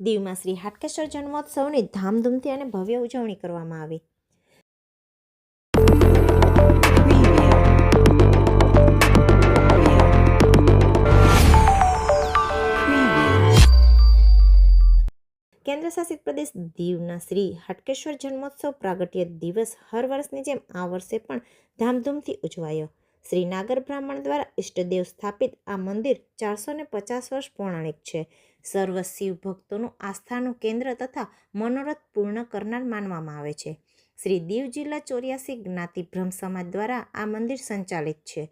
દીવમાં શ્રી હાટકેશ્વર જન્મોત્સવની ધામધૂમથી અને ભવ્ય ઉજવણી કરવામાં આવી. કેન્દ્ર શાસિત પ્રદેશ દીવના શ્રી હાટકેશ્વર જન્મોત્સવ પ્રાગટ્ય દિવસ હર વર્ષની જેમ આ વર્ષે પણ ધામધૂમથી ઉજવાયો. શ્રી નાગર બ્રાહ્મણ દ્વારા ઇષ્ટદેવ સ્થાપિત આ મંદિર 450 વર્ષ પૌરાણિક છે. સર્વ શિવ ભક્તોનું આસ્થાનું કેન્દ્ર તથા મનોરથ પૂર્ણ કરનાર માનવામાં આવે છે. શ્રી દીવ જિલ્લા 84 જ્ઞાતિ બ્રહ્મ સમાજ દ્વારા આ મંદિર સંચાલિત છે.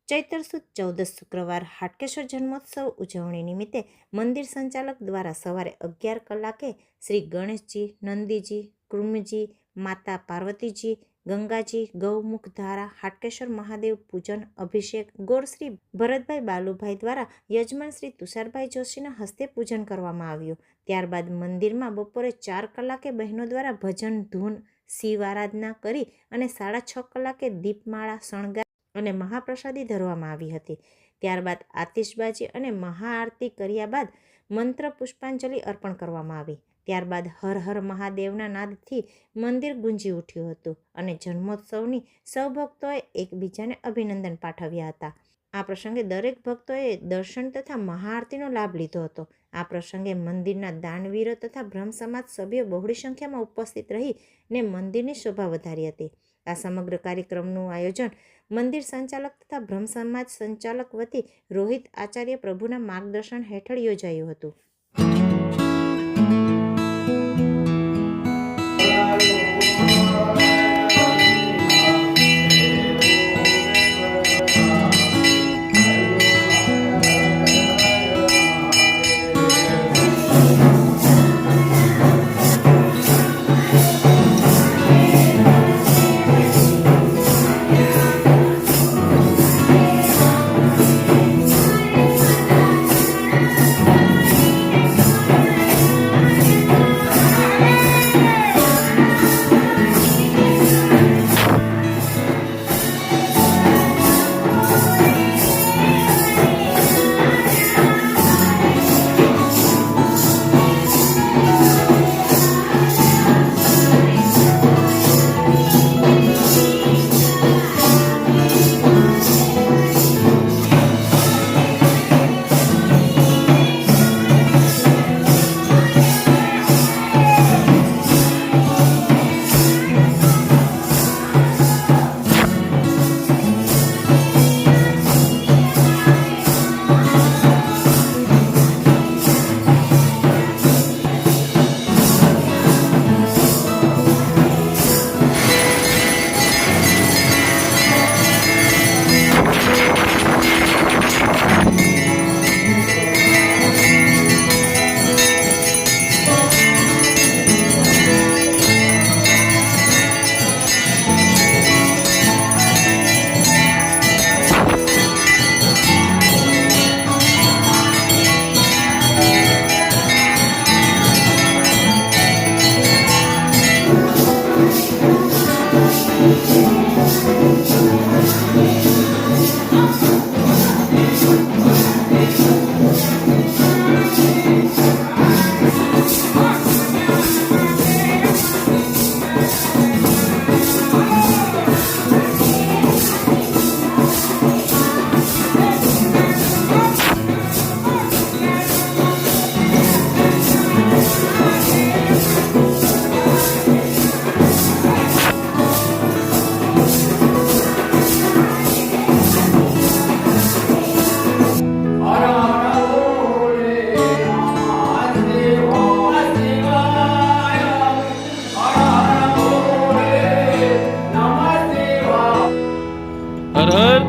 ચૈત્ર સુદ 14 શુક્રવાર હાટકેશ્વર જન્મોત્સવ ઉજવણી નિમિત્તે મંદિર સંચાલક દ્વારા સવારે 11 કલાકે શ્રી ગણેશજી, નંદીજી, કૃમ્મજી, માતા પાર્વતીજી, ગંગાજી, ગૌમુખ ધારા, હાટકેશ્વર મહાદેવ પૂજન અભિષેક ગોળ શ્રી ભરતભાઈ બાલુભાઈ દ્વારા યજમાન શ્રી તુષારભાઈ જોશીના હસ્તે પૂજન કરવામાં આવ્યું. ત્યારબાદ મંદિરમાં બપોરે 4 કલાકે બહેનો દ્વારા ભજન ધૂન શિવ આરાધના કરી અને 6:30 કલાકે દીપમાળા શણગાર અને મહાપ્રસાદી ધરવામાં આવી હતી. ત્યારબાદ આતિશબાજી અને મહાઆરતી કર્યા બાદ મંત્ર પુષ્પાંજલિ અર્પણ કરવામાં આવી. ત્યારબાદ હર હર મહાદેવના નાદથી મંદિર ગુંજી ઉઠ્યું હતું અને જન્મોત્સવની સૌ ભક્તોએ એકબીજાને અભિનંદન પાઠવ્યા હતા. આ પ્રસંગે દરેક ભક્તોએ દર્શન તથા મહાઆરતીનો લાભ લીધો હતો. આ પ્રસંગે મંદિરના દાનવીરો તથા બ્રહ્મ સમાજ સભ્યો બહોળી સંખ્યામાં ઉપસ્થિત રહીને મંદિરની શોભા વધારી હતી. આ સમગ્ર કાર્યક્રમનું આયોજન મંદિર સંચાલક તથા બ્રહ્મ સમાજ સંચાલક વતી રોહિત આચાર્ય પ્રભુના માર્ગદર્શન હેઠળ યોજાયું હતું. હર હર